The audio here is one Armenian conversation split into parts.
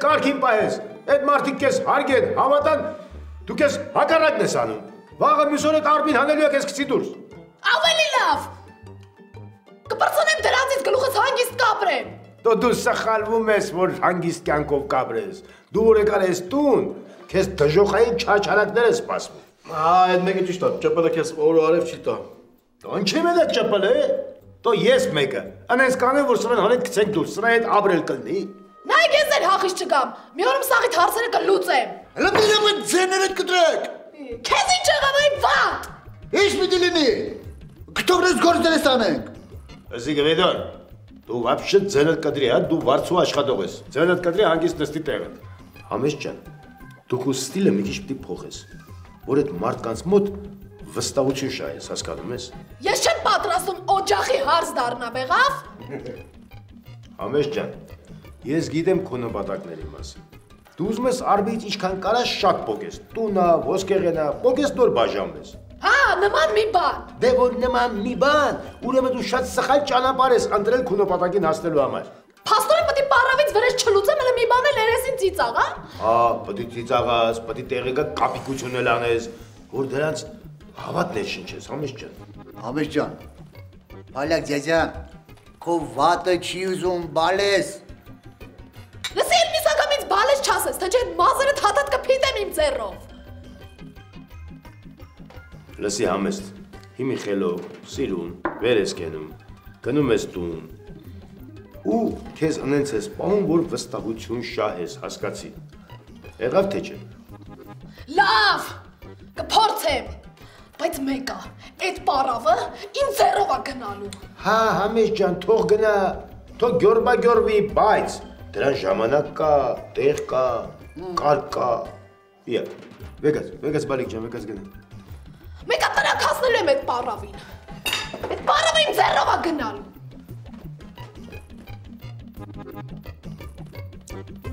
կարգին պահես։ Այդ մարդիկ քեզ հարգեն, հավատան, դու քեզ հակառակն ես անում։ Վաղը մյուս օրը արբին հանելու է քեզ գցի դուրս։ Ավելի լավ։ Կպրծնեմ դրանից գլուխս հանգիստ կապրեմ։ Դու սխալվում ես, որ հանգիստ կյանքով կապրես։ Դու որ եկար ես տուն, քեզ դժոխային չաչարակներ ես սպասվում։ Այդ մեկը ճիշտ է, ճպելը քեզ օրը արև չի տա։ Ինչի՞ մեն այդ ճպելը։ Դու ես մեկը։ Անես կանեմ, որ սրան հանենք գցենք դուրս, սրա հետ ապրել կլինի։ Նայեք ես էլ հախից չգամ։ Մի օրում սաղիթ հարցերը կլուծեմ։ Հələ մի դեպք ձեներդ կտրեք։ Քեզ ինչ եղավ այն վատ։ Ինչ պիտի լինի։ Կթողնես գործերս անենք։ Ըսի Գրիդոն, դու вообще ձենդ կտրի, հա, դու վարձու աշխատող ես։ Ձենդ կտրի հանգիստ նստի տեղը։ Համես ջան, դու քո ստիլը մի քիչ պիտի փոխես, որ այդ մարդկանց մոտ վստահություն շահես, հասկանում ես։ Ես չեմ պատրաստում օջախի հարց դառնա, եղավ։ Համես ջան, ես գիտեմ քո նպատակների մասին։ Դու ուզում ես արբից ինչքան կարաս շատ փոկես, տունա, ոսկեղենա, փոկես նոր բաժանես։ Հա, նման մի բան։ Դե որ նման մի բան, ուրեմն դու շատ սխալ ճանապարհ ես ընտրել քո նպատակին հասնելու համար։ Փաստորեն պետք է պարավից վրեժ չլուծեմ, հələ մի բան էլ երեսին ծիծաղ, հա։ Հա, պետք է ծիծաղաս, պետք է տեղեկա կապիկություն էլ անես, որ դրանց հավատն է շնչես, Համես ջան։ Համես ջան, Ալակ ջան, քո վատը չի ուզում բալես։ Լսի էլ միսակամից բալես չասես, թե չէ մազերը թաթաթ կփիտեմ իմ ձեռով։ Լսի Համեստ, հիմի խելոք, սիրուն, վեր ես կենում, գնում ես տուն, ու քեզ ընենց ես պահում, որ վստահություն շահես, հասկացի։ Եղավ թե չէ։ Լավ, կփորձեմ, բայց մեկը, այդ պարավը իմ ձեռով է գնալու։ Հա, Համես ջան, թող գնա, թող գյորբա-գյորվի, բայց դրան ժամանակ կա, տեղ կա, կարգ կա։ Իա, վեգաց բալիկ ջան, վեգաց գնա։ Մեկը տրակ հասնելու եմ այդ պարավին։ Այդ պարավը իմ ձեռով է գնալու։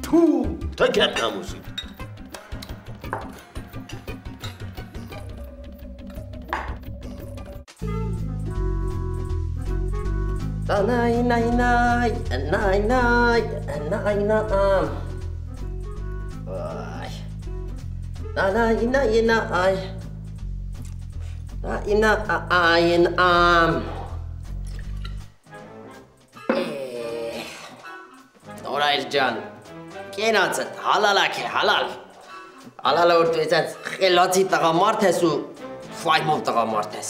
Թու, թքեմ նամուսին։ Նորայր ջան, կենացդ, հալալակ է, հալալ։ Հալալը որ դու ես խելացի տղամարդ ես ու ֆայմով տղամարդ ես։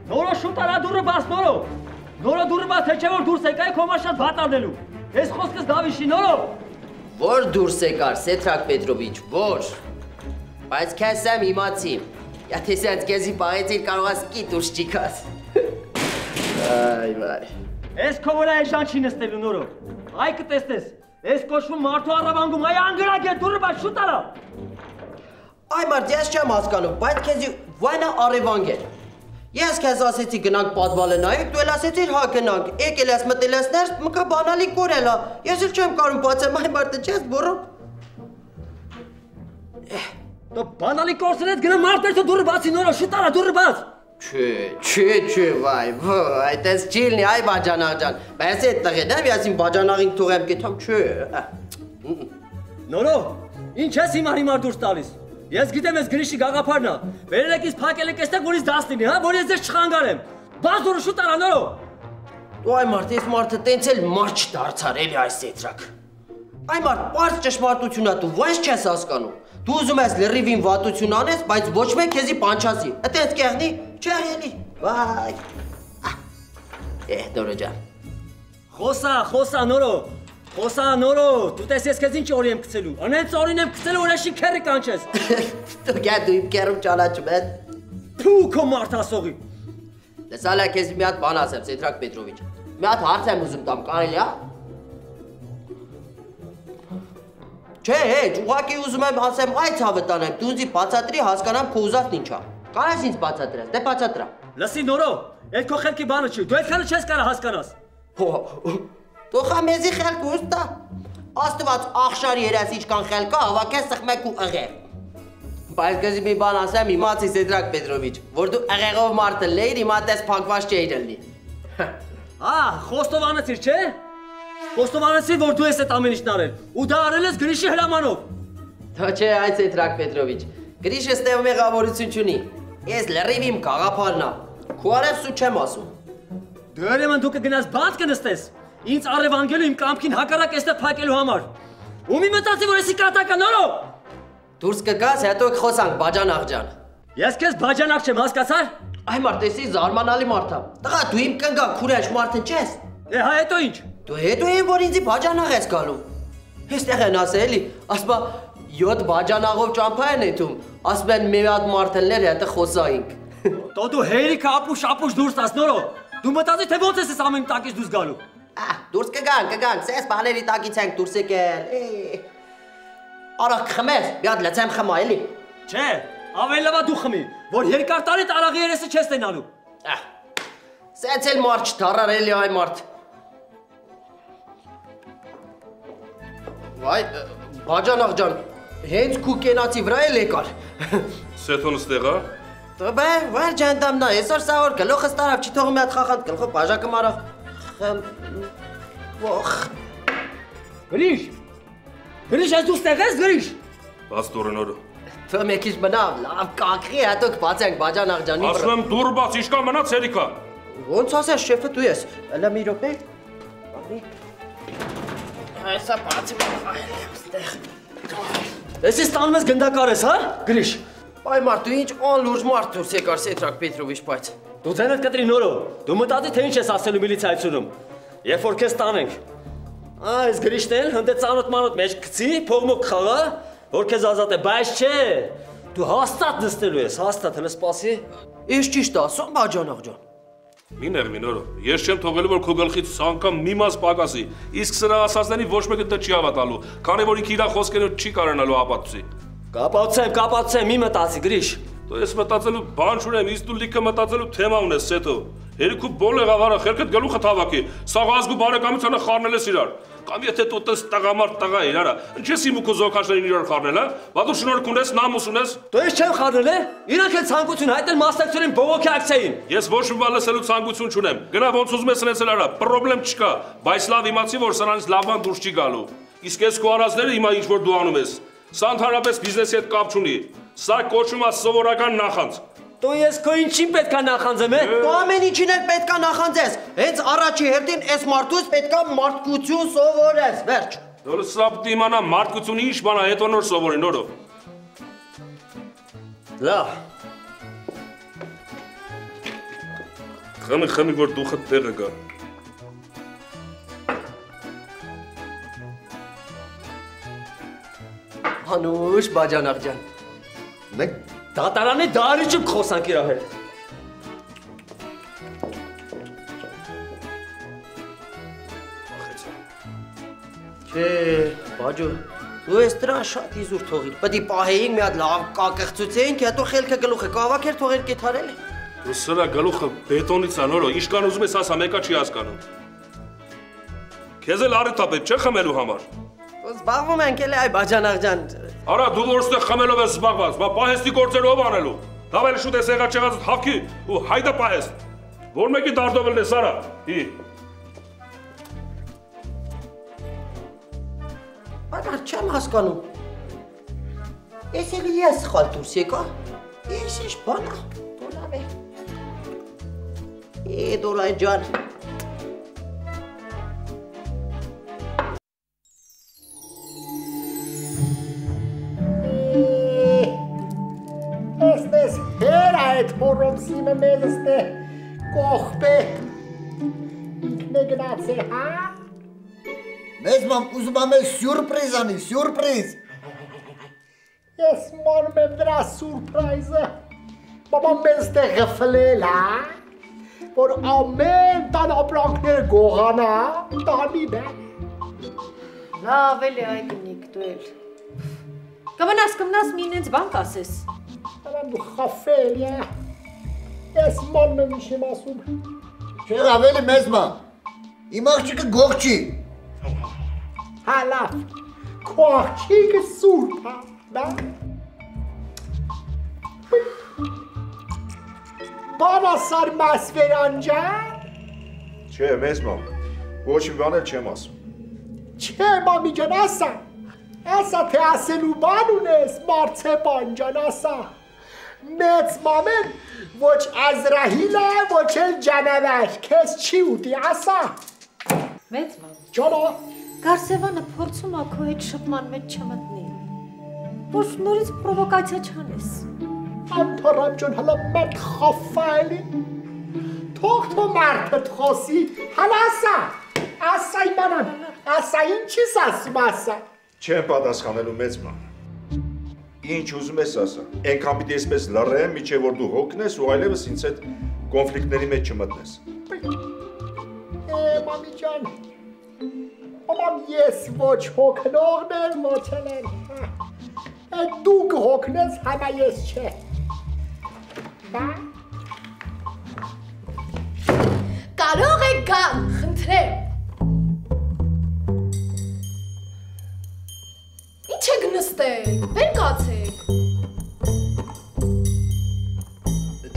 Նորո շուտ արա դուրը բաց, նորո։ Նորո դուրը բաց, թե չէ որ դուրս եկա քո մաշատ վատ անելու։ Ես խոսքս Դավիշի, նորո։ Որ դուրս եկար, Սեթրակ Պետրովիչ, որ։ Բայց քեզ եմ իմացի։ Եթե սենց քեզի պահեցիր կարող ես կի դուրս չիկաս։ Այ վայ։ Ես քո վրա էժան չի նստելու, նորո։ Այ կտեսնես, ես կոչվում մարդու առավանգում, այ անգրակ է դուրը բաց, շուտ արա։ Այ մարդ, ես չեմ հասկանում, բայց քեզի վայնա առևանգ էր։ Ես քեզ ասեցի գնանք պատվալը նայեք, դու էլ ասեցիր հա գնանք, եկել ես մտել ես ներս, մկա բանալի կորել է, ես էլ չեմ կարում բացեմ, այ մարդը չես բորում։ Դու բանալի կորսրեց գնա մարդը դուրը բացի նորո, շուտ արա դուրը բաց։ Չէ, վայ, այդպես չի լինի, այ բաջանաղ ջան, բայց այդ տղետ եմ, ես իմ բաջանաղին թողեմ կեթամ, չէ։ Նորո, ինչ ես հիմար դուրս տալիս։ Ես գիտեմ ես գրիշի գաղափարն է, վերել եք ինձ փակել եք էստեղ, որ ինձ դաս լինի, հա, որ ես ձեզ չխանգարեմ։ Բաց դուրը շուտ արա նորո։ Դու այ մարդ, ես մարդը տենց էլ մարդ չդարձար էլի այս Սեթրակ։ Այ մարդ, պարզ ճշմարտություն ա դու, ո՞նց չես հասկանում։ Դու ուզում ես լրիվին վատություն անես, բայց ոչ մեկ քեզի պանչասի։ Այդպես կեղնի, չէ էլի։ Վայ։ Նորո ջան։ Խոսա նորո։ Խոսա նորո, դու տես ես քեզ ինչ օրի եմ գցելու։ Անենց օրին եմ գցելու, որ էշի քերի կանչես։ Դու գա դու իմ քերում ճանաչում ես։ Փու քո մարդասողի։ Լսալա քեզ մի հատ բան ասեմ, Սեթրակ Պետրովիչ։ Մի հատ հարց եմ ուզում տամ, կարելի է։ Չէ, ուղղակի ուզում եմ ասեմ, այ ցավը տանեմ, դու ինձ բացատրի հասկանամ քո ուզածն ինչ է։ Կարես ինձ բացատրես, դե բացատրա։ Լսի նորո, այդ քո խելքի բանը չի, դու այդքանը չես կարող հասկանաս։ Դու խամեզի խելք ուստա։ Աստված աղշարի երաս ինչքան խելք կա, հավաքես սխմեք ու ըղեղ։ Բայց քեզ մի բան ասեմ, իմացի Սեթրակ Պետրովիչ, որ դու ըղեղով մարդը լեիր, հիմա տես փակված չէիր լինի։ Հա, խոստովանեցիր, չէ՞։ Խոստովանեցի, որ դու ես այդ ամեն ինչն արել։ Ու դա արել ես Գրիշի հրամանով։ Դա չէ, այս է Տրակ Պետրովիչ։ Գրիշը ստեղ մեղավորություն չունի։ Ես լրիվ իմ գաղափարն է։ Քո արևսու չեմ ասում։ Դու երևան դու կգնաս բաց կնստես։ Ինձ առևանգելու իմ կամքին հակառակ էստեղ փակելու համար։ Ու մի մտածի, որ եսի կատակը նորո։ Դուրս կգաս, հետո կխոսանք Բաջանաղ ջան։ Ես քեզ Բաջանաղ չեմ, հասկացար։ Այ մարդ, էսի զարմանալի մարդ է։ Տղա, դու իմ կնգա քուրեջ մարդը չես։ Հա հետո ինչ։ Դու հետո եմ որ ինձի Բաջանաղ ես գալու։ Էստեղ են ասել էլի, ասպա 7 Բաջանաղով ճամփա են եթում, ասում են մի հատ մարդելներ հետը խոսայինք։ Տո դու հերիքը ապուշ դուրս տաս նորո։ Դու մտածի թե ոնց ես այս ամեն տակից դուրս գալու։ Դուրս կգանք, սես բաների տակից ենք դուրս եկել։ Արա խմես, մի հատ լցեմ խմա էլի։ Չէ, ավելի լավ դու խմի, որ երկար տարի տարաղի երեսը չես տենալու։ Սենց էլ մարդ չդարար էլի այ մարդ։ Վայ, Բաջանաղ ջան, հենց քու կենացի վրա էլ եկար։ Սեթոնը ստեղ է։ Բե, վայր ջանդամնա, այսօր սա որ գլուխս տարավ, չի թողում մի հատ խախանդ գլխով բաժակը մարավ։ Ոխ։ Գրիշ, ես դու ստեղ ես գրիշ։ Բաց դուրնորը։ Թո մեկիչ մնամ, լավ կակրի, հետո կբացենք Բաջանաղ ջանի վրա։ Ասում եմ դուր բաց, իշկա մնաց հերիքա։ Ոնց ասես, շեֆը դու ես։ Հələ մի րոպե։ Այսա բացի մայել եմ ստեղ։ Ես ստանում ես գնդակար ես, հա, գրիշ։ Այ մարդ, դու ինչ անլուրջ մարդ դուրս եկար Սեթրակ Պետրովիչ, բայց։ Դու ձենդ կտրի նորո, դու մտածի թե ինչ ես ասելու միլիցիայությունում։ Երբ որ քեզ տանենք։ Այս գրիշն էլ հնդե ծանոթ մանոթ մեջ գցի, փողմոք խաղա, որ քեզ ազատ է, բայց չէ։ Դու հաստատ նստելու ես, հաստատ հենց սպասի։ Ես ճիշտ ասում, Բաջանաղ ջան։ Մինորո, ես չեմ թողելու որ քո գլխից անգամ մի մաս պակասի, իսկ սրա ասածների ոչ մեկը դա չի հավատալու, քանի որ ինքը իր խոսքերով չի կարողանալու ապացուցի։ Կապացեմ, մի մտածի, գրիշ։ Դու ես մտածելու բան չունեմ, իսկ դու լիքը մտածելու թեմա ունես, Սեթո։ Երիքու բոլ եղավարը խելքդ գլուխը թավակի, սաղ ազգու բարեկամությանը խառնել ես իրար։ Կամ եթե դու տես տղամարդ տղա իրա, ինչ ես իմ ու քո զոքաշներին իրար խառնել, հա։ Բա դու շնորհք ունես, նամուս ունես։ Դու ես չեմ խառնել, է։ Իրանք էլ ցանկություն հայտնել մասնակցել են բողոքի ակցիային։ Ես ոչ մի բան լսելու ցանկություն չունեմ։ Գնա ոնց ուզում ես սնեցել արա, պրոբլեմ չկա, բայց լավ իմացի որ սրանից լավ բան դուրս չի գալու։ Իսկ ես քո արածները հիմա ինչ որ դու անում ես, սա ընդհանրապես բիզնեսի հետ կապ չունի։ Սա կոչվում է սովորական նախանձ։ Դու ես քո ինչին պետքա նախանձեմ, է։ Դու ամեն ինչին էլ պետքա նախանձես։ Հենց առաջի հերթին այս մարդուց պետքա մարդկություն սովորես, վերջ։ Դու սա պիտի իմանա մարդկությունը ինչ բան է, հետո նոր սովորի նորը։ Լավ։ Խմի որ դուխը տեղը գա։ Հանուշ Բաջանաղ ջան։ Մենք դատարանի դարիճը խոսանք իրա հետ։ Չէ, Բաջո, դու ես դրա շատ իզուր թողիր։ Պետք է պահեինք մի հատ լավ կակեղծուցեինք, հետո խելքը գլուխը կավակեր թողեր կեթարել։ Դու սրա գլուխը բետոնից է նորը, ինչքան ուզում ես ասա, մեկա չի հասկանում։ Քեզ էլ առիթ է պետք չէ խմելու համար։ Զբաղվում ենք էլի այ Բաջանաղ ջան։ Արա դու որ ստեղ խմելով ես զբաղված, բա պահեստի գործերով անելու։ Դավել շուտ ես եղած չեղած հավքի ու հայդա պահեստ։ Որ մեկի դարդովել ես արա։ Հի։ Բայց չեմ հասկանում։ Ես էլի ես սխալ դուրս եկա։ Ես ինչ բան է։ Դու լավ է։ Դորայ ջան։ Estás hereit morom sime medeste kochbe. Ignegnatse ha? Մեզ մամ ուզում եմ սյուրպրիզ անի, սյուրպրիզ։ Ես մանում եմ դրա սուրպրայզը։ Բաբան մեզ տեղ գֆլել հա, որ ամեն տան ապրանքները գողանա, տանի բե։ Լավ էլի այ կնիկ դու էլ։ Կմնաս մի ինձ բան կասես։ Արամ դու խաֆել է։ Ես մանում եմ ինչ եմ ասում։ Չէ, ավելի մեզ մամ։ Իմ աղջիկը գող չի։ Հա լավ, քո աղջիկը սուրբ է, դա։ Բանասար մասվերանջան։ Չէ, մեզ մամ, ոչ մի բան էլ չեմ ասում։ Չէ, մամի ջան, ասա։ Ասա թե ասելու բան ունես, Մարցեպան ջան, ասա։ Մեծ մամեն ոչ Ազրահիլ է, ոչ էլ ջանավար, քեզ չի ուտի, ասա։ Մեծ մամ։ Ջանա։ Գարսևանը փորձում է քո հետ շփման մեջ չմտնի։ Որ նորից պրովոկացիա չանես։ Անթարամ ջան, հələ մարդ խաֆա էլի։ Թող թո մարդը խոսի, հələ ասա։ Ասա իմանան, ասա ինչ ես ասում, ասա։ Չեմ պատասխանելու մեծ ման։ Ինչ ուզում ես ասա։ Այնքան պիտի այսպես լռեմ, միջև որ դու հոգնես ու այլևս ինձ հետ կոնֆլիկտների մեջ չմտնես։ Մամի ջան։ Մամ ես ոչ հոգնողն եմ, ոչ էլ։ Այդ դու կհոգնես, համա ես չէ։ Բա։ Կարող եք գալ, խնդրեմ։ Ինչ եք նստեք, վեր կացեք։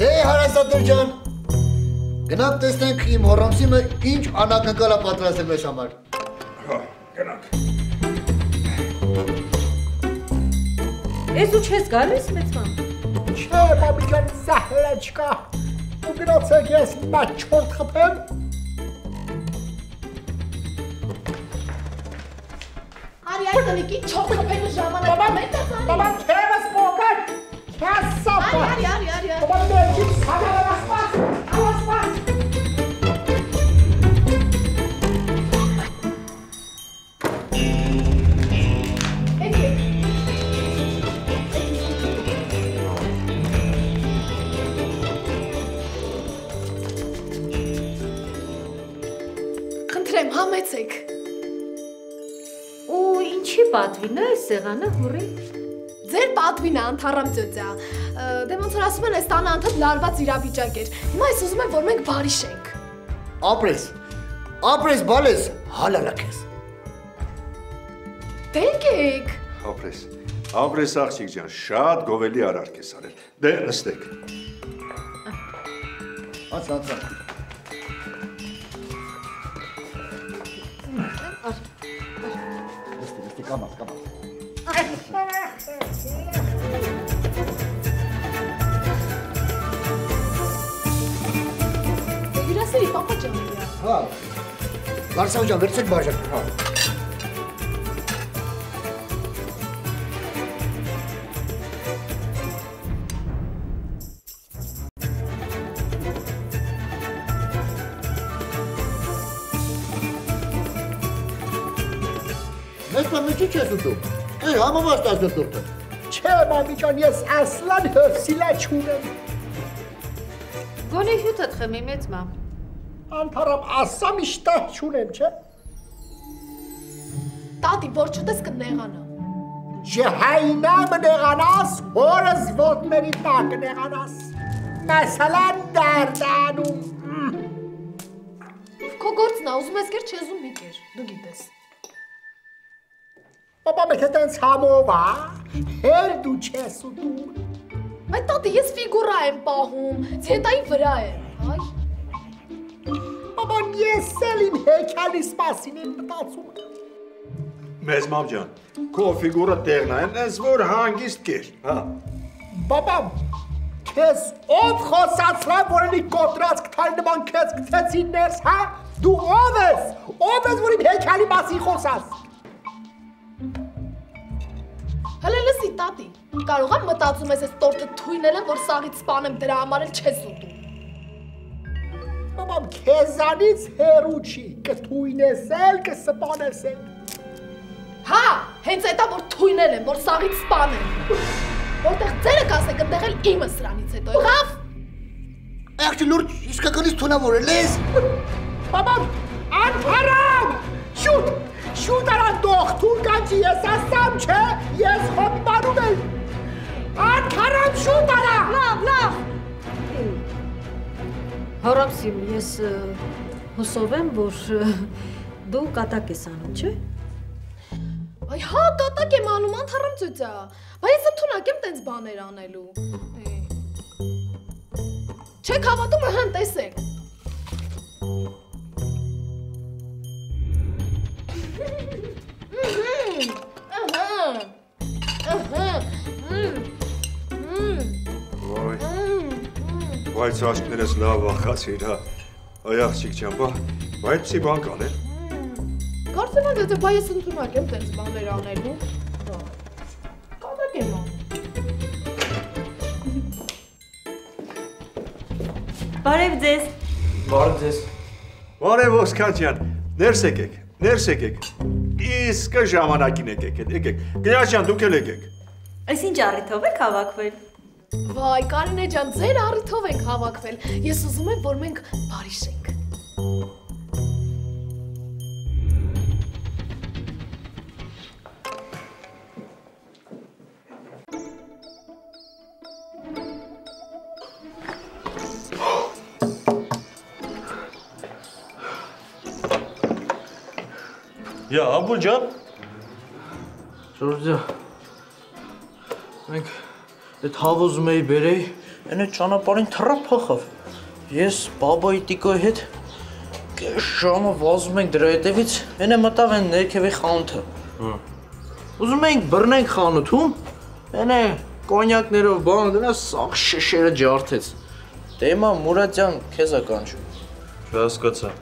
Դե հարազատներ ջան, գնանք տեսնենք իմ հոռոմսիմը ինչ անակնկալ է պատրաստել մեզ համար։ Հա, գնանք։ Ես ու չես գալիս, մեծ մամ։ Չէ, մամի ջան, զահլը չկա։ Ու գնացեք ես մաչ չորդ խփեմ։ Արի այդ տնիկի չորդ խփելու ժամանակ։ Բաբան քեզ փոքր։ Քեզ սապա։ Արի։ Բաբան ներքից հավասված, հավասված։ Խնդրեմ, համեցեք։ Ու ինչի պատվին է այս սեղանը, հուրի։ Ձեր պատվին է Անթարամ ծոցա։ Դե ոնց որ ասում են, այս տանը անդադ լարված իրավիճակ էր։ Հիմա ես ուզում եմ, որ մենք բարի շենք։ Ապրես բալես, հալալա քեզ։ Դենքեք։ Ապրես աղջիկ ջան, շատ գովելի արարք ես արել։ Դե նստեք։ Անցա։ Նստի, կամաց։ Հյուրասերի պապա ջան։ Հա։ Գարսավ ջան, վերցեք բաժակ։ Հա։ Մեծ մամի չի չես ուտում։ Է, համավաստ ազդորդը։ Չէ, մամի ջան, ես ասլան հրսիլա չունեմ։ Գոնե հյութը խմի, մեծ մամ։ Անթարամ ասամ իշտահ չունեմ, չէ։ Տատի, որ չտես կնեղանա։ Ջհայնամ նեղանաս, հորս ոտների տակ նեղանաս։ Məsələn դարդանում։ Քո գործն է, ուզում ես կեր, չես ու մի կեր, դու գիտես։ Բաբա մեկ հետենց համով է, հեր դու չես ուտում։ Բայց տատի, ես ֆիգուրա եմ պահում, ձետայի վրա եմ, հայ։ Բաբան ես էլ իմ հեքալիս մասին եմ մտածում։ Մեծ մամ ջան, քո ֆիգուրը տեղն է, այնպես որ հանգիստ կեր, հա։ Բաբամ, քեզ ով խոսացրավ, որ էլի կոտրած կթալի նման քեզ գցեցին ներս, հա։ Դու ով ես, որ իմ հեքալի մասին խոսաս։ Հələ լսի, տատի, կարող եմ մտածում ես տորտը թույնել եմ, որ սաղից սպանեմ, դրա համար էլ չես ուտում։ Բաբամ, քեզանից հերու չի, կթույնես էլ, կսպանես էլ։ Հա, հենց էտա, որ թույնել եմ, որ սաղից սպանեմ։ Որտեղ ձերը կասեք, ընդեղ էլ իմը սրանից հետո, եղավ։ Աղջի լուրջ, իսկականից թունավոր ես։ Բաբամ, Անթարամ, շուտ արան դողթուր կանչի, ես ասամ չէ, ես խոպմանում եմ։ Անթարամ, շուտ արա։ Լավ։ Հոռոմսիմ, ես հուսով եմ, որ դու կատակ ես անում, չէ։ Այ հա, կատակ եմ անում, Անթարամ ծոցա, բայց ես ընդունակ եմ տենց բաներ անելու։ Չեք հավատում, հան տեսեք։ Բայց աչքներս լավ ախացիր, հա։ Այ աղջիկ ջան, այդպիսի բան կանել։ Կարծեմ եմ, դե բա ես ընդունակ եմ տենց բաներ անելու։ Կանակ եմ ան։ Բարև ձեզ։ Բարև ձեզ։ Բարև Օսկար ջան, ներս եկեք։ Իսկ ժամանակին եկեք։ Կնյազ ջան, դուք էլ եկեք։ Այս ինչ առիթով եք հավաքվել։ Վայ, Կարինե ջան, ձեր առիթով ենք հավաքվել։ Ես ուզում եմ, որ մենք բարիշենք։ Յա, Աբուլ ջան։ Ժորժա։ Մենք այդ հավը ուզում էի բերեի, այն այդ ճանապարհին թռա փախավ։ Ես բաբայի տիկոյի հետ կես ժամը վազում ենք դրա հետևից, այն մտավ այն ներքևի խանութը։ Ուզում էինք բռնենք խանութում, այն կոնյակներով բան դրա սաղ շշերը ջարդեց։ Դե հիմա Մուրադ ջան, քեզ է կանչում։ Չհասկացա։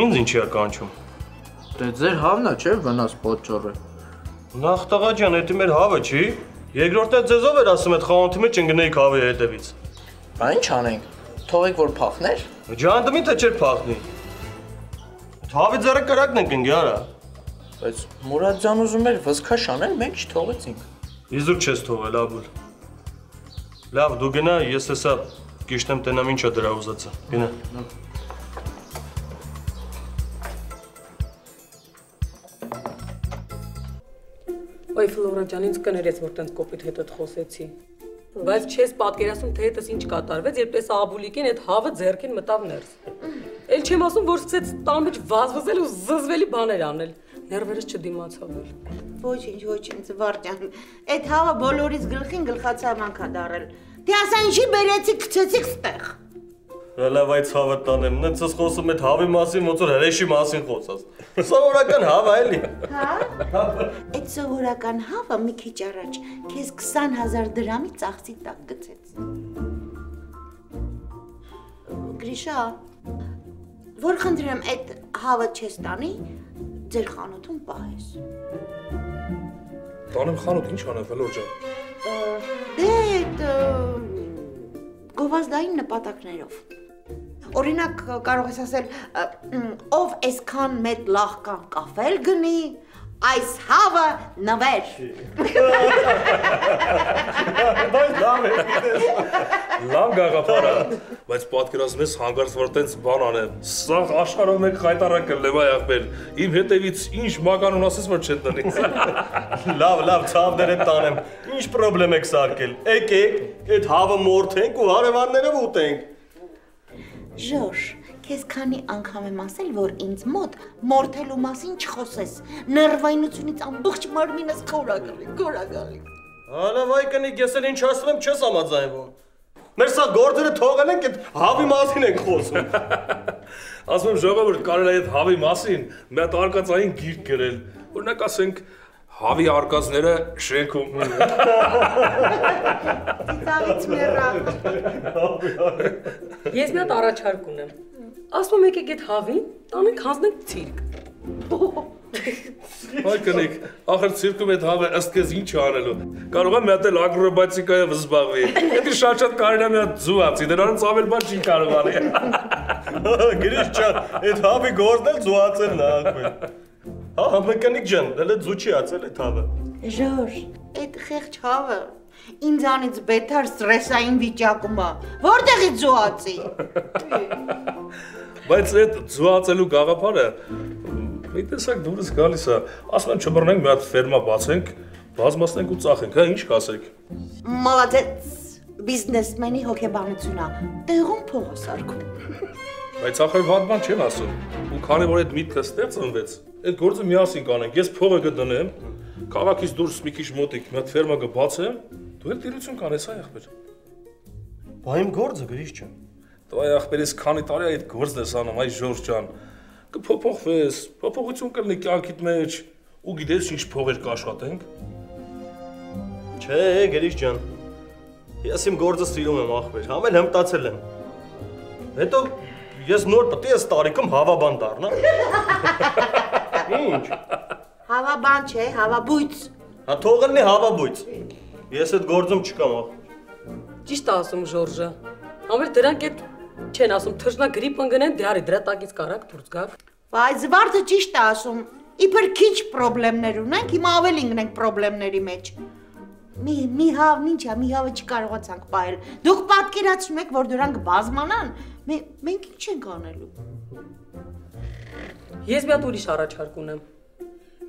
Ինձ ինչի է կանչում։ Դե ձեր հավն է, չէ՞ վնաս պատճառը։ Նախ տղա ջան, դա մեր հավը չի։ Երկրորդը ձեզով էր ասում այդ խանութի մեջ ընկնեիք հավի հետևից։ Բա ինչ անենք։ Թողեք որ փախներ։ Ջան, դու մի՞թե չէր փախնի։ Հավի ձեռը կրակն ենք ընկի, արա։ Բայց Մուրադ ջան ուզում էր վզքաշ անել, մենք չթողեցինք։ Իզուր չես թողել, Աբուլ։ Լավ, դու գնա, ես հեսա կիշտեմ տենամ ինչա դրա ուզածը։ Գնա։ Ոյ Ֆլորա ջան, ինձ կներես, որ տենց կոպիտ հետդ խոսեցի։ Բայց չես պատկերացնում, թե հետս ինչ կատարվեց, երբ պես Աբուլիկին այդ հավը ձեռքին մտավ ներս։ Էլ չեմ ասում, որ սկսեց տան մեջ վազվզել ու զզվելի բաներ անել։ Ներվերս չդիմացավ էլ։ Ոչինչ, Վարդյան։ Այդ հավը բոլորիս գլխին գլխացավանք ա դարել։ Դե ասա ինչի բերեցի, գցեցիք ստեղ։ Լավ, այդ հավը տանեմ, նենց ես խոսում այդ հավի մասին, ոնց որ հրեշի մասին խոսած։ Սովորական հավ է էլի։ Հա։ Այդ սովորական հավը մի քիչ առաջ քեզ 20,000 դրամի ծախսի տակ գցեց։ Գրիշա, որ խնդրեմ այդ հավը չես տանի, ձեր խանութում պահես։ Տանեմ խանութ, ինչ անեմ, Ֆլոր ջան։ Դե այդ գովազդային նպատակներով։ Օրինակ կարող ես ասել, ով այսքան մեծ լախկան կաֆել գնի, այս հավը նվեր։ Լավ գաղափար է, բայց պատկերացնում ես հանգարց որ տենց բան անեմ։ Սա աշխարհով մեկ խայտարակ կլնեմ այ ախպեր։ Իմ հետևից ինչ մականուն ասես որ չեն տնի։ Լավ, ցավներ են տանեմ։ Ինչ պրոբլեմ եք սարքել։ Եկեք, այդ հավը մորթենք ու հարևաններով ուտենք։ Ժորժ, քեզ քանի անգամ եմ ասել, որ ինձ մոտ մորթելու մասին չխոսես։ Ներվայնությունից ամբողջ մարմինս քոր ա գալի։ Հալա վայ կնիկ, ես էլ ինչ ասում եմ, չես համաձայնվում։ Մեր սա գործերը թողել ենք, այդ հավի մասին ենք խոսում։ Ասում եմ ժողովուրդ, կարելի է այդ հավի մասին մի հատ արկածային գիրք գրել։ Օրինակ ասենք հավի արկածները շենքում։ Ծիծաղից մեռա։ Ես մի հատ առաջարկ ունեմ։ Ասում եմ եկեք այդ հավին, տանենք հանձնենք ցիրկ։ Այ կնիկ, ախր ցիրկում այդ հավը ըստ քեզ ինչ անելու։ Կարող եմ մի հատ էլ ակրոբատիկայով զբաղվի։ Դա շատ կարելի է մի հատ զուացի, դրանից ավել բան չի կարող անել։ Գրիշ ջան, այդ հավի գործն էլ զուացելն է ախպեր։ Հա, մեխանիկ ջան, դե զու չի ացել այդ հավը։ Ժորժ, այդ խեղճ հավը ինձանից բետար ստրեսային վիճակում է։ Որտեղից զուացի։ Բայց այդ զուացելու գաղափարը մի տեսակ դուրս գալիս է, ասում եմ չբռնենք մի հատ ֆերմա բացենք, բազմացնենք ու ծախենք, հա ինչ կասեք։ Մալադեց, բիզնեսմենի հոգեբանությունն է, տեղում փող է սարքում։ Բայց ախր վատ բան չեմ ասում։ Ու քանի որ այդ միտքը ստեղծվեց, այդ գործը միասին կանենք։ Ես փողը կդնեմ, քաղաքից դուրս մի քիչ մոտիկ մի հատ ֆերմա կբացեմ, դու էլ տիրություն կանես այ ախպեր։ Բա իմ գործը գրիշ ջան։ Դու այ ախպերից քանի տարի այդ գործն ես անում, այ Ժորժ ջան։ կփոփոխվես, փոփոխություն կլինի կյանքիդ մեջ, ու գիտես ինչ փողեր կաշխատենք։ Չէ, Գերիչ ջան։ Ես իմ գործը սիրում եմ ախպեր, համ էլ հմտացել եմ։ Հետո ես նոր պետք է այս տարիքում հավաբան դառնամ։ Ինչ։ Հավաբան չէ, հավաբույց։ Հա թող լինի հավաբույց։ Ես այդ գործում չկամ ախպեր։ Ճիշտ է ասում Ժորժը։ Համեր դրանք այդ չեն ասում թրջնա գրիպ ընկնեն դարի դրա տակից կարակ դուրս գար։ Բայց Վարդը ճիշտ է ասում։ Իբր քիչ խնդիրներ ունենք, հիմա ավելի ընկնենք խնդիրների մեջ։ Մի հավն ինչ է, մի հավը չկարողացանք պահել։ Դուք պատկերացնում եք, որ դրանք բազմանան, մենք ինչ ենք անելու։ Ես մի հատ ուրիշ առաջարկ ունեմ։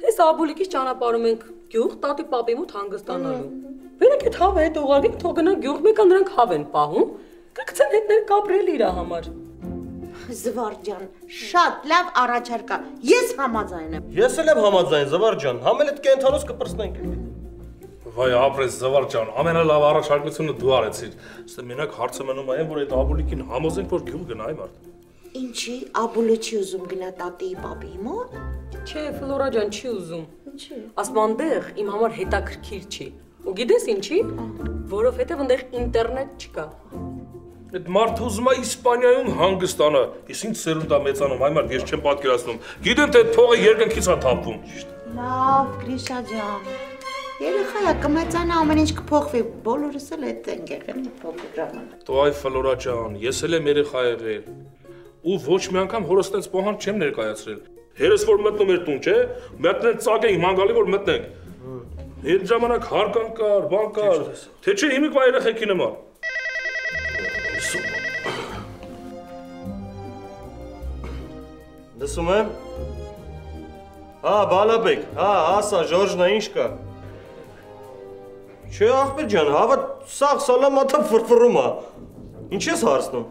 Այս Աբուլիկից ճանապարհում ենք գյուղ, տատի պապի մոտ հանգստանալու։ Վերեք այդ հավը հետ ուղարկենք, թող գնանք գյուղ, մեկը նրանք հավ են պահում, կգցեն հետներ կապրել իր համար։ Զվար ջան, շատ լավ առաջարկ է։ Ես համաձայն եմ։ Ես էլ եմ համաձայն, Զվար ջան, համ էլ այդ կենթանոց կպրծնենք։ Վայ, ապրես Զվար ջան, ամենալավ առաջարկությունը դու արեցիր։ Ստե մենակ հարցը մնում է, որ այդ Աբուլիկին համոզենք, որ գյուղ գնա, այ մարդ։ Ինչի, Աբուլը չի ուզում գնա տատիի պապի մոտ։ Չէ, Ֆլորա ջան, չի ուզում։ Ինչի։ Ասում այնտեղ իմ համար հետաքրքիր չի։ Ու գիտես ինչի։ Որովհետև այնտեղ ինտերնետ չկա։ Այդ մարդը ուզում է Իսպանիայում հանգստանա։ Ես ինչ սերունդ է մեծանում, այ մարդ ես չեմ պատկերացնում։ Գիտեն թե այդ փողը երկնքից է թափվում։ Լավ, Գրիշա ջան։ Երեխայա կմեծանա, ամեն ինչ կփոխվի, բոլորս էլ այդ ենք եղել փոքր ժամանակ։ Դու այ Ֆլորա ջան, ես էլ եմ երեխա եղել։ Ու ոչ մի անգամ հորս տենց պոհան չեմ ներկայացրել։ Հերս որ մտնում էր տուն, չէ՞, մտնենք ծագենք, մանգալի որ մտնենք։ Այդ ժամանակ հարկան կար, բան կար, թե չէ հիմիկվա երեխեքի նման։ Լսում եմ։ Հա, Բալաբեկ, հա, ասա, Ժորժնա ինչ կա։ Չէ, ախպեր ջան, հավա սաղ սալամաթը ֆրֆռում է։ Ինչ ես հարցնում։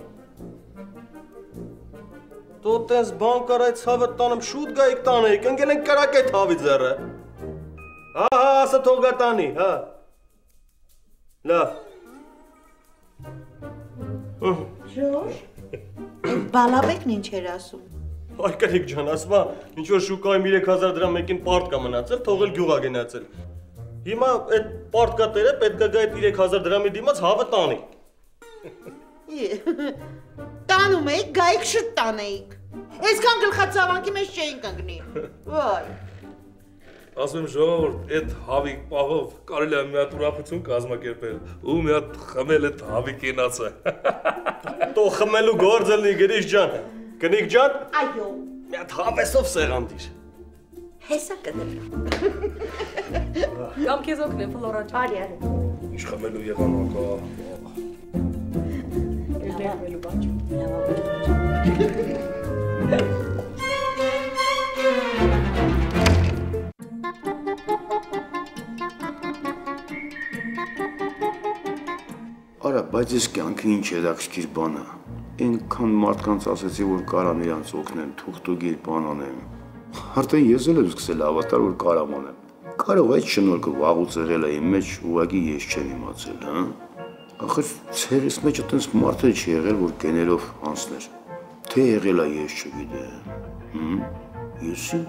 Դու տես բան կար այդ հավը տանեմ շուտ գայիք տանեիք, ընկել ենք կրակ այդ հավի ձեռը։ Հա, ասա թող գա տանի, հա։ Լավ։ Ժորժ, այդ Բալաբեկն ինչ էր ասում։ Այ կրիկ ջան, ասում է, ինչ որ շուկայում 3000 դրամ մեկին պարտ կա մնացել, թող էլ գյուղ ա գնացել։ Հիմա այդ պարտ կա տերը պետք է գա այդ 3000 դրամի դիմաց հավը տանի։ Տանում էիք, գայիք շուտ տանեիք։ Այսքան գլխացավանքի մեջ չէինք ընկնի։ Վայ։ Ասում եմ ժողովուրդ, այդ հավի պահով կարելի է մի հատ ուրախություն կազմակերպել ու մի հատ խմել այդ հավի կենացը։ Տո խմելու գործ լինի Գրիշ ջան։ Կնիկ ջան։ Այո։ Մի հատ հավեսով սեղան դիր։ Հեսա կդրամ։ Կամ քեզ օգնեմ Ֆլորա ջան։ Արի։ Ինչ խմելու եղանակ է։ Դերվելու բաճ։ Արա, բայց ես կյանքը ինչ հետաքրքիր բան է։ Այնքան մարդկանց ասեցի, որ կարամ իրանց օգնեմ, թուղթուգիր բան անեմ։ Արդեն ես էլ եմ սկսել հավատալ, որ կարամ անեմ։ Կարող այդ շնորհքը վաղուց եղել է իմ մեջ, ուղղակի ես չեմ իմացել, հա։ Ախր ցերես մեջ այտենց մարդ չի եղել, որ գեներով անցներ։ Թե եղել է ես չգիտեմ։ Եսի։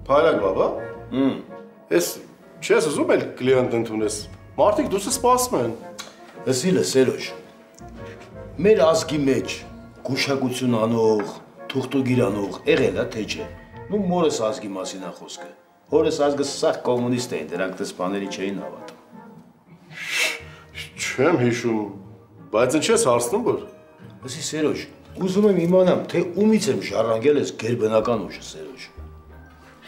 Փայլակ բաբա։ Ես չես ուզում էլ կլիենտ ընդունես։ Մարդիկ դուսը սպասում են։ Լսի Սերոժ։ Մեր ազգի մեջ գուշակություն անող, թուղթուգիր անող եղել է թե չէ։ Նու մորս ազգի մասին է խոսքը։ Հորս ազգը սաղ կոմունիստ էին, դրանք դες բաների չէին հավատում։ Չեմ հիշում, բայց ինչ ես հարցնում որ։ Լսի Սերոժ, ուզում եմ իմանամ, թե ումից եմ ժառանգել ես գերբնական ուժը Սերոժ։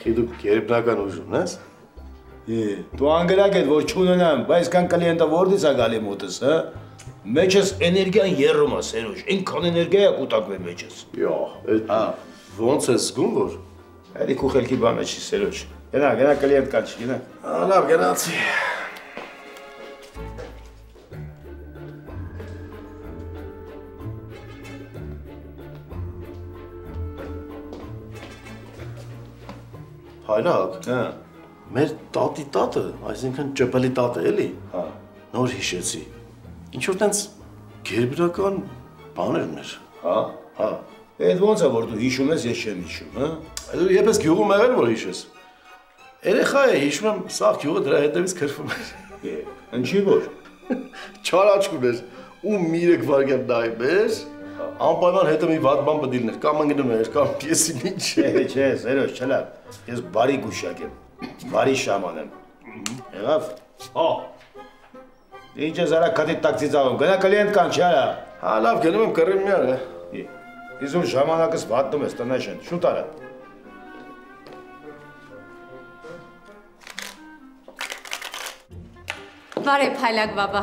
Դու գերբնական ուժ ունես։ Դու անգրակ ես որ չունենամ, բայց կան կլիենտը որտից է գալի մոտս, հա։ Մեջս էներգիան երրում է Սերոժ, այնքան էներգիա է կուտակվել մեջս։ Հա, ոնց ես զգում որ։ Էլի քու խելքի բանը չի Սերոժ։ Գնա կլիենտ կան չի, գնա։ Լավ, գնացի։ Հայրակ, մեր տատի տատը, այսինքն ճպելի տատը էլի, Նոր հիշեցի։ Ինչ որ տենց գերբրական բաներն էր։ Հա։ Այդ ոնց է որ դու հիշում ես, ես չեմ հիշում, հա։ Դու եպես գյուղում եղել որ հիշես։ Երեխա է, հիշում եմ, սաղ գյուղը դրա հետևից քրվում էր։ Ինչի որ։ Չարաչկուն էր, ու մի 3 վայրկյան նայում էր, անպայման հետը մի վատ բան պտիլն էր, կամ ընգնում էր, կամ պիեսին ինչ։ Չէ, Սերոջ, չլա, ես բարի գուշակ եմ, բարի շաման եմ։ Եղավ։ Հա։ Ինչ ես արա քատի տակ ծիծաղում, գնա կլիենտ կան չի արա։ Հա, լավ, գնում եմ կռիմ մի արա։ Իզուր ժամանակս վատնում ես, տնաշեն, շուտ արա։ Բարև Փայլակ բաբա։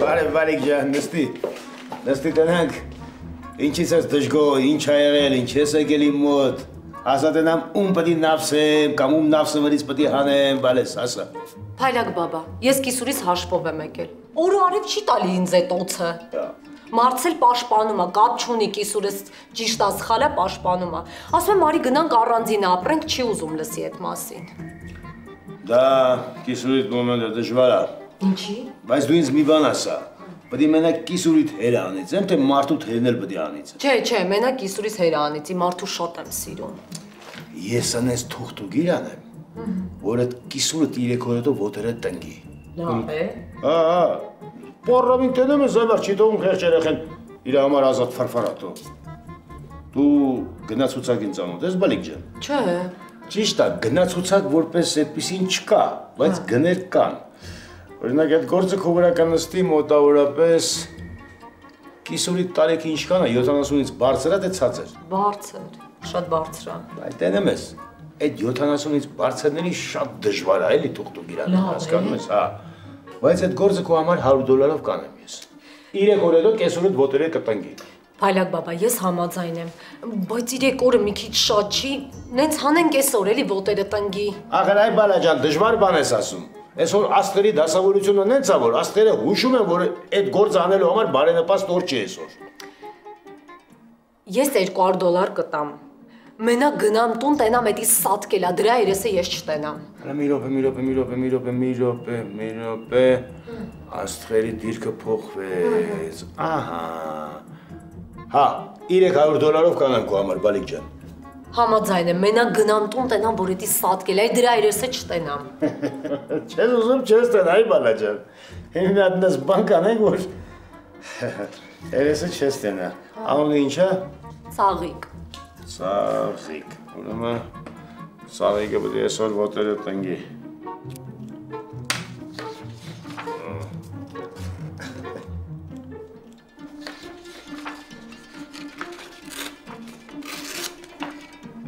Բարև Վալիկ ջան, նստի տնանք։ Ինչից ես դժգոհ, ինչ ա եղել, ինչ ես եկել իմ մոտ։ Ասա տնամ ում պետք է նավսեմ, կամ ում նավսը վրից պետք է հանեմ, բալես, ասա։ Փայլակ բաբա, ես կիսուրից հաշվով եմ եկել։ Օրը արև չի տալի ինձ այդ օծը։ Մարցել պաշտպանում է, կապ չունի կիսուրս ճիշտ է, սխալ է պաշտպանում է։ Ասում եմ արի գնանք առանձին ապրենք, չի ուզում լսի այդ մասին։ Դա կիսուրիդ մոմենտը դժվար է։ Ինչի։ Բայց դու ինձ մի բան ասա։ Պետք է մենակ կիսուրիդ հերը անիծեմ, թե մարդուդ հերն էլ պետք է անիծեմ։ Չէ, մենակ կիսուրից հերը անիծի, մարդու շատ եմ սիրում։ Ես անես թուղթուգիր անեմ, որ այդ կիսուրը 3 օր հետո ոտերը տնգի։ Լավ է։ Հա, պարրավին տենում ես այվար չի տողում խեղճ երեխեն իր համար ազատ ֆարֆարատո։ Դու գնացուցակ ինձ անոտ ես բալիկ ջան։ Չէ։ Ճիշտ է, գնացուցակ որպես այդպեսին չկա, բայց գներ կան։ Օրինակ այդ գործը քո վրա կանստի մոտավորապես կիսուրի տարեքի ինչքան է 70-ից բարձր է թե ցածր։ Բարձր, շատ բարձր է։ Այդ տենեմ ես, այդ 70-ից բարձրների շատ դժվար է էլի թուղթուգիրանը, հասկանում ես, հա։ Բայց այդ գործը քո համար $100 կանեմ ես։ 3 օր հետո կեսուրդ ոտերը կտնգի։ Փայլակ բաբա, ես համաձայն եմ, բայց 3 օրը մի քիչ շատ չի, նենց հանենք այսօր էլի ոտերը տնգի։ Ախր այ բալա ջան, դժվար բան ես ասում։ Այսօր աստղերի դասավորությունը նենց է, որ աստղերը հուշում են, որ այդ գործը անելու համար բարենպաստ օր չի այսօր։ Ես $200 կտամ։ Մենակ գնամ տուն, տենամ էդի սատկելա, դրա երեսը ես չտենամ։ Մի րոպե, աստղերի դիրքը փոխվեց, ահա։ Հա, $300 կանեմ քո համար, բալիկ ջան։ Համաձայն եմ, մենակ գնամ տուն, տենամ, որ էդի սատկելա, դրա երեսը չտենամ։ Չես ուզում չես տենայ բալա ջան։ Հին ատնես բան կանենք, որ երեսը չես տենա։ Անունը ինչ է։ Ծաղիկ։ Ծաղիկ, ուրեմն ծաղիկը պետք է այսօր ոտերը տնգի։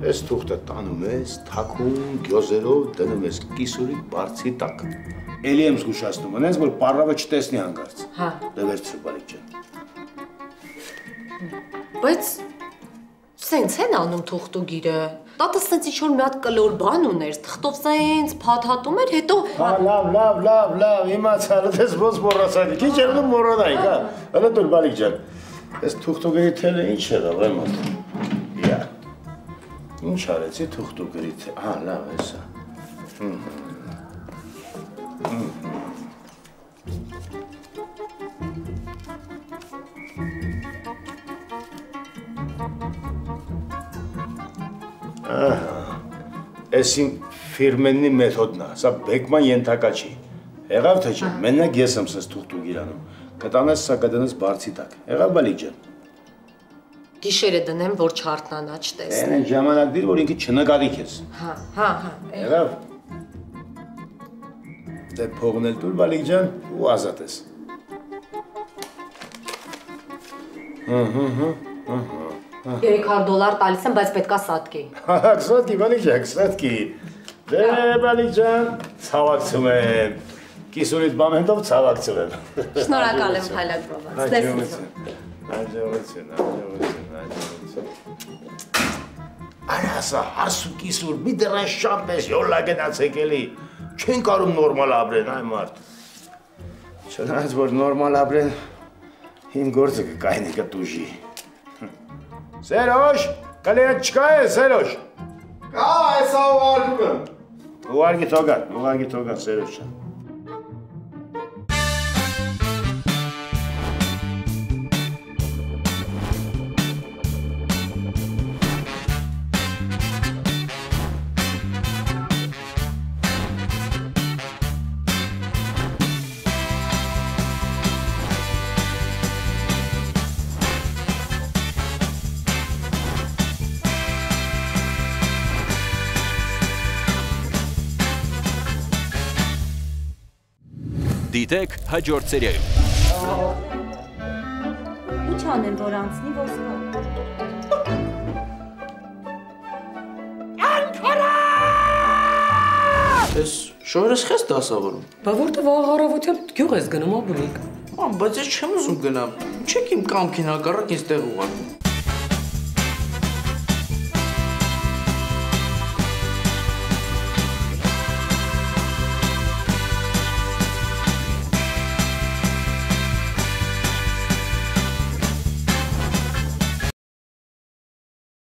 Այս թուղթը տանում ես, թաքում, գյոզերով դնում ես կիսուրի բարձի տակ։ Էլի եմ զգուշացնում, անես, որ պարավը չտեսնի հանգարց։ Հա։ Դե վերցրու, բալիկ ջան։ Բայց սենց են անում թուղթուգիրը։ Տատս սենց ինչ-որ մի հատ կլոր բան ուներ, թղթով սենց փաթաթում էր, հետո… Հա, լավ, իմացար, դες ոնց մոռացայինք, ինչ էր ունում մոռանայինք, հա։ Հələ դուր բալիկ ջան, այս թուղթուգիրի թելը ինչ եղավ, այ մոտ։ Իա։ Ինչ արեցի թուղթուգիրի թելը, հա, լավ էսա։ Այս իմ ֆիրմեննի մեթոդն է, սա բեկման ենթակա չի։ Եղավ թե չէ, մենակ ես եմ սենց թուղթուգիր անում, կտանես սա կդնես բարձի տակ, եղավ բալիկ ջան։ Գիշերը դնեմ, որ չարթնանա, չտեսնի։ Այն ժամանակ դիր, որ ինքը չնկատի քեզ։ Հա։ Եղավ։ Դե փողն էլ տուր բալիկ ջան ու ազատ ես։ $300 տալիս եմ, բայց պետքա սատկի։ Սատկի, բալիկ ջան, սատկի։ Դե բալիկ ջան, ցավակցում եմ։ Կիսուրիդ բամենտով ցավակցում եմ։ Շնորհակալ եմ Փայլակ բաբա։ Աջողություն։ Արասա, հասու կիսուր, մի դրան շամբ ես, յոլա գնացեք էլի։ Չեն կարում նորմալ ապրեն, այ մարդ։ Չնայած, որ նորմալ ապրեն, իմ գործը կկայնի կտուժի։ Սերոժ, կլիենտ չկա է, Սերոժ։ Կա, այսա ուղարկում եմ։ Ուղարկի թողան, Սերոժ ջան։ կգիտեք հաջորդ սերիայում։ Ինչ անեմ, որ անցնի ոսկա։ Ես շորս խես դասավորում։ Բա որտե վաղ առավոտյան գյուղ ես գնում, աբուլիկ։ Ման, բայց ես չեմ ուզում գնամ։ Չեք իմ կամքին հակառակ ինձ տեղ ուղարկում։